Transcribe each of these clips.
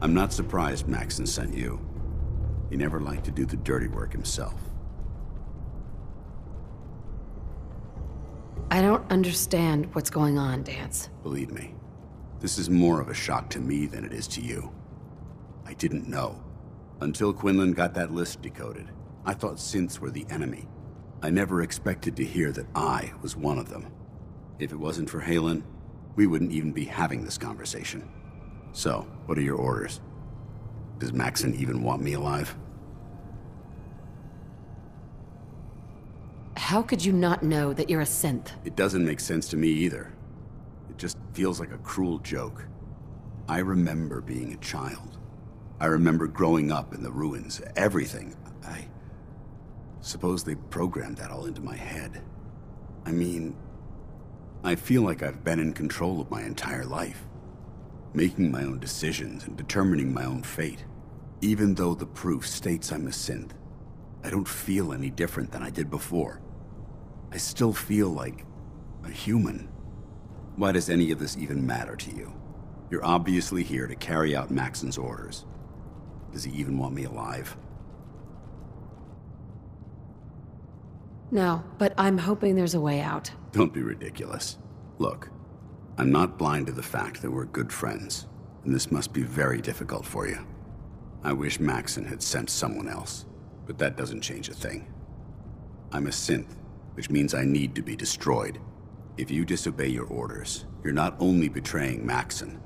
I'm not surprised Maxon sent you. He never liked to do the dirty work himself. I don't understand what's going on, Danse. Believe me, this is more of a shock to me than it is to you. I didn't know. Until Quinlan got that list decoded, I thought synths were the enemy. I never expected to hear that I was one of them. If it wasn't for Halen, we wouldn't even be having this conversation. So, what are your orders? Does Maxon even want me alive? How could you not know that you're a synth? It doesn't make sense to me either. It just feels like a cruel joke. I remember being a child. I remember growing up in the ruins, everything. I suppose they programmed that all into my head. I mean, I feel like I've been in control of my entire life, making my own decisions and determining my own fate. Even though the proof states I'm a synth, I don't feel any different than I did before. I still feel like a human. Why does any of this even matter to you? You're obviously here to carry out Maxon's orders. Does he even want me alive? No, but I'm hoping there's a way out. Don't be ridiculous. Look, I'm not blind to the fact that we're good friends, and this must be very difficult for you. I wish Maxon had sent someone else, but that doesn't change a thing. I'm a synth, which means I need to be destroyed. If you disobey your orders, you're not only betraying Maxon,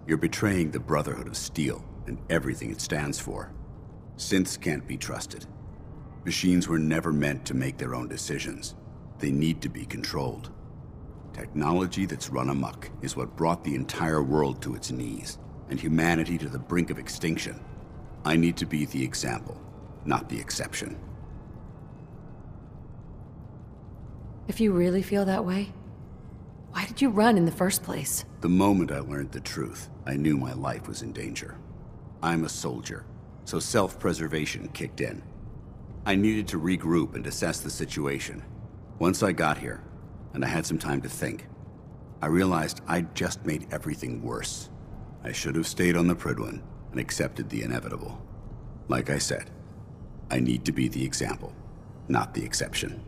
you're betraying the Brotherhood of Steel and everything it stands for. Synths can't be trusted. Machines were never meant to make their own decisions. They need to be controlled. Technology that's run amok is what brought the entire world to its knees, and humanity to the brink of extinction. I need to be the example, not the exception. If you really feel that way, why did you run in the first place? The moment I learned the truth, I knew my life was in danger. I'm a soldier, so self-preservation kicked in. I needed to regroup and assess the situation. Once I got here, and I had some time to think, I realized I'd just made everything worse. I should have stayed on the Prydwen and accepted the inevitable. Like I said, I need to be the example, not the exception.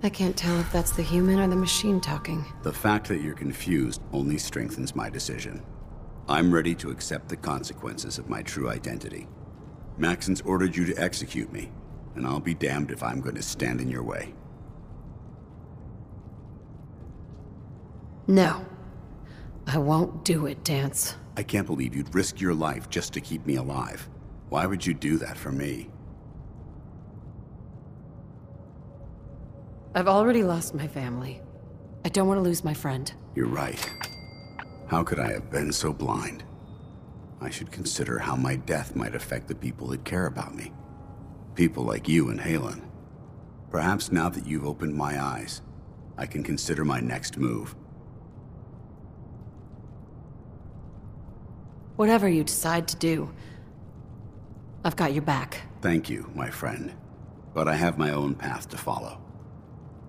I can't tell if that's the human or the machine talking. The fact that you're confused only strengthens my decision. I'm ready to accept the consequences of my true identity. Maxon's ordered you to execute me, and I'll be damned if I'm going to stand in your way. No. I won't do it, Danse. I can't believe you'd risk your life just to keep me alive. Why would you do that for me? I've already lost my family. I don't want to lose my friend. You're right. How could I have been so blind? I should consider how my death might affect the people that care about me. People like you and Halen. Perhaps now that you've opened my eyes, I can consider my next move. Whatever you decide to do, I've got your back. Thank you, my friend. But I have my own path to follow.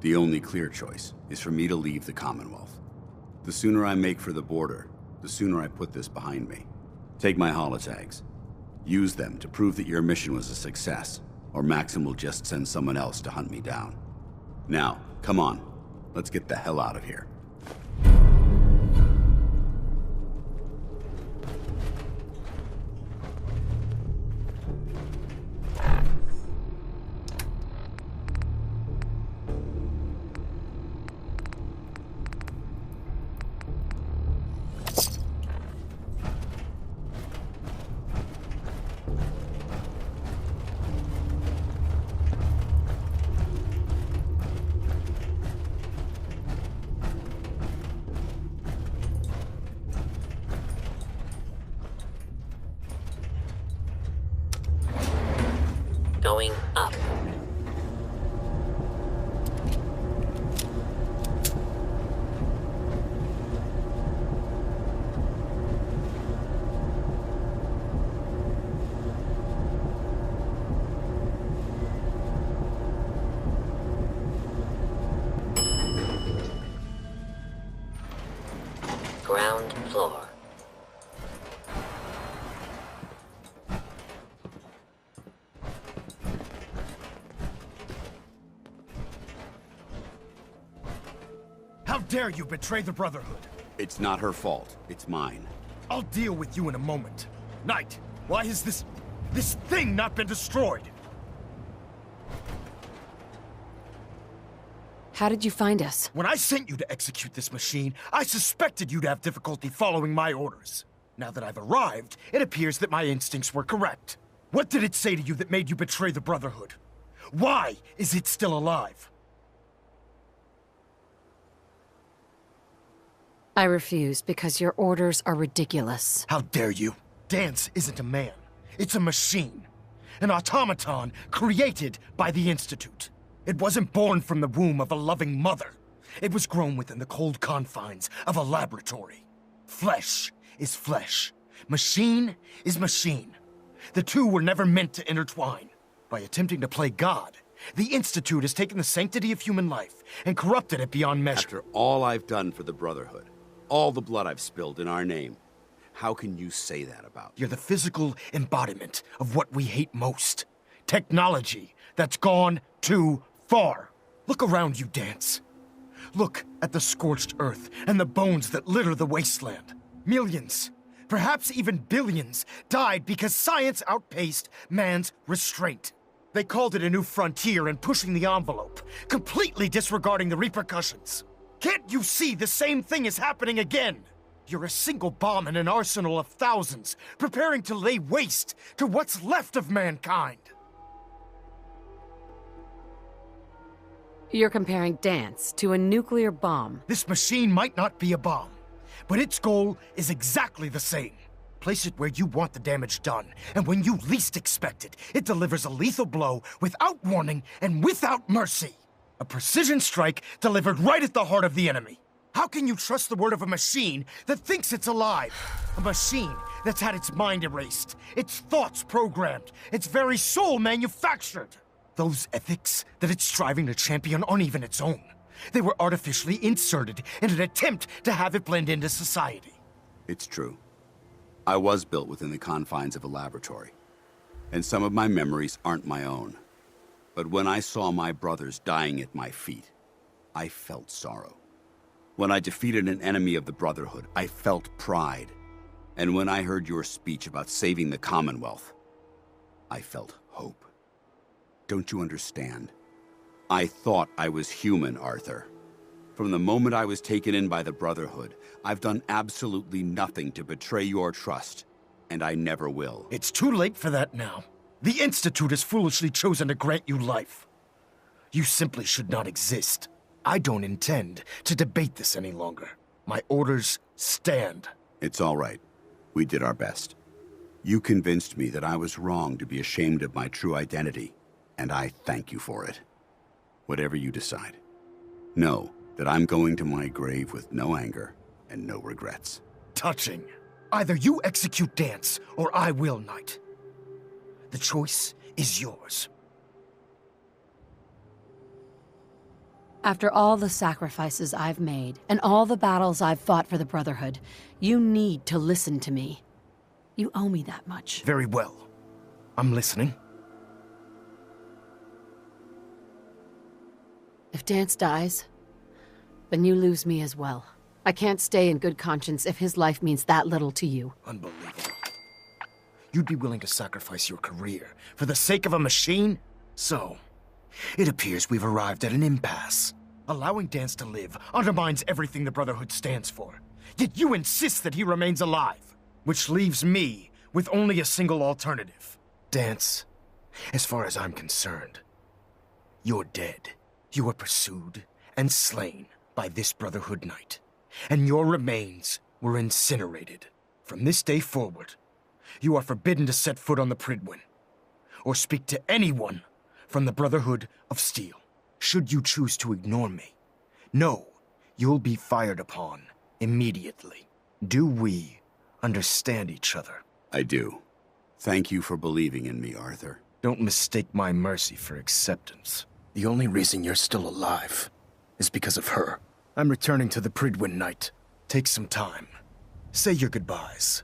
The only clear choice is for me to leave the Commonwealth. The sooner I make for the border, the sooner I put this behind me. Take my holotags. Use them to prove that your mission was a success, or Maxon will just send someone else to hunt me down. Now, come on. Let's get the hell out of here. Going up. Ground floor. How dare you betray the Brotherhood? It's not her fault. It's mine. I'll deal with you in a moment. Knight, why has this thing not been destroyed? How did you find us? When I sent you to execute this machine, I suspected you'd have difficulty following my orders. Now that I've arrived, it appears that my instincts were correct. What did it say to you that made you betray the Brotherhood? Why is it still alive? I refuse because your orders are ridiculous. How dare you? Danse isn't a man. It's a machine. An automaton created by the Institute. It wasn't born from the womb of a loving mother. It was grown within the cold confines of a laboratory. Flesh is flesh. Machine is machine. The two were never meant to intertwine. By attempting to play God, the Institute has taken the sanctity of human life and corrupted it beyond measure. After all I've done for the Brotherhood, all the blood I've spilled in our name, how can you say that about me? You're the physical embodiment of what we hate most. Technology that's gone too far. Look around you, Danse. Look at the scorched earth and the bones that litter the wasteland. Millions, perhaps even billions, died because science outpaced man's restraint. They called it a new frontier and pushing the envelope, completely disregarding the repercussions. Can't you see the same thing is happening again? You're a single bomb in an arsenal of thousands, preparing to lay waste to what's left of mankind. You're comparing Danse to a nuclear bomb. This machine might not be a bomb, but its goal is exactly the same. Place it where you want the damage done, and when you least expect it, it delivers a lethal blow without warning and without mercy. A precision strike delivered right at the heart of the enemy. How can you trust the word of a machine that thinks it's alive? A machine that's had its mind erased, its thoughts programmed, its very soul manufactured. Those ethics that it's striving to champion aren't even its own. They were artificially inserted in an attempt to have it blend into society. It's true. I was built within the confines of a laboratory, and some of my memories aren't my own. But when I saw my brothers dying at my feet, I felt sorrow. When I defeated an enemy of the Brotherhood, I felt pride. And when I heard your speech about saving the Commonwealth, I felt hope. Don't you understand? I thought I was human, Arthur. From the moment I was taken in by the Brotherhood, I've done absolutely nothing to betray your trust, and I never will. It's too late for that now. The Institute has foolishly chosen to grant you life. You simply should not exist. I don't intend to debate this any longer. My orders stand. It's all right. We did our best. You convinced me that I was wrong to be ashamed of my true identity, and I thank you for it. Whatever you decide, know that I'm going to my grave with no anger and no regrets. Touching. Either you execute Danse, or I will, Knight. The choice is yours. After all the sacrifices I've made, and all the battles I've fought for the Brotherhood, you need to listen to me. You owe me that much. Very well. I'm listening. If Danse dies, then you lose me as well. I can't stay in good conscience if his life means that little to you. Unbelievable. You'd be willing to sacrifice your career for the sake of a machine? So, it appears we've arrived at an impasse. Allowing Danse to live undermines everything the Brotherhood stands for. Yet you insist that he remains alive, which leaves me with only a single alternative. Danse, as far as I'm concerned, you're dead. You were pursued and slain by this Brotherhood Knight, and your remains were incinerated. From this day forward, you are forbidden to set foot on the Prydwen, or speak to anyone from the Brotherhood of Steel. Should you choose to ignore me, know you'll be fired upon immediately. Do we understand each other? I do. Thank you for believing in me, Arthur. Don't mistake my mercy for acceptance. The only reason you're still alive is because of her. I'm returning to the Prydwen, Knight. Take some time. Say your goodbyes.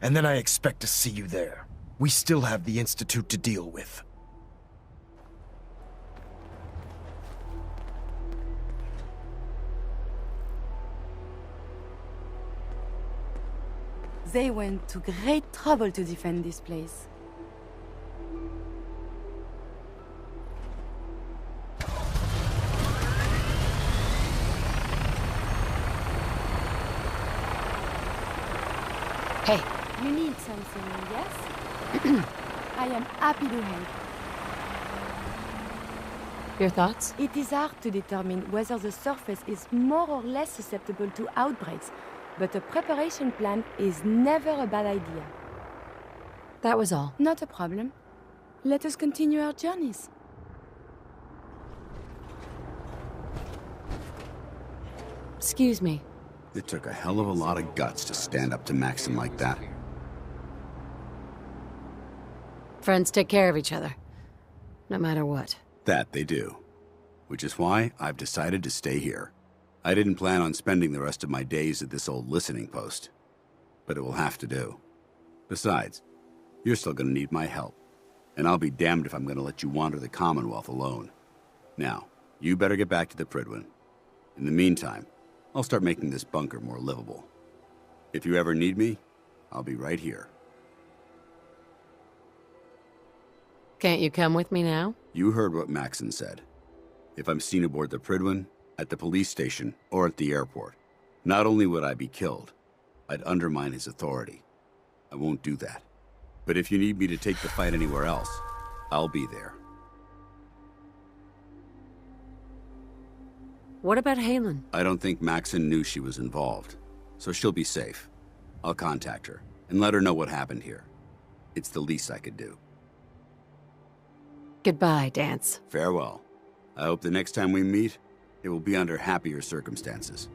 And then I expect to see you there. We still have the Institute to deal with. They went to great trouble to defend this place. Hey, You need something, yes? I am happy to help. your thoughts? It is hard to determine whether the surface is more or less susceptible to outbreaks, but a preparation plan is never a bad idea. That was all. Not a problem. Let us continue our journeys. Excuse me. It took a hell of a lot of guts to stand up to Maxon like that. Friends take care of each other. No matter what. That they do. Which is why I've decided to stay here. I didn't plan on spending the rest of my days at this old listening post. But it will have to do. Besides, you're still gonna need my help. And I'll be damned if I'm gonna let you wander the Commonwealth alone. Now, you better get back to the Prydwen. In the meantime, I'll start making this bunker more livable. If you ever need me, I'll be right here. Can't you come with me now? You heard what Maxon said. If I'm seen aboard the Prydwen, at the police station, or at the airport, not only would I be killed, I'd undermine his authority. I won't do that. But if you need me to take the fight anywhere else, I'll be there. What about Halen? I don't think Maxon knew she was involved, so she'll be safe. I'll contact her and let her know what happened here. It's the least I could do. Goodbye, Danse. Farewell. I hope the next time we meet, it will be under happier circumstances.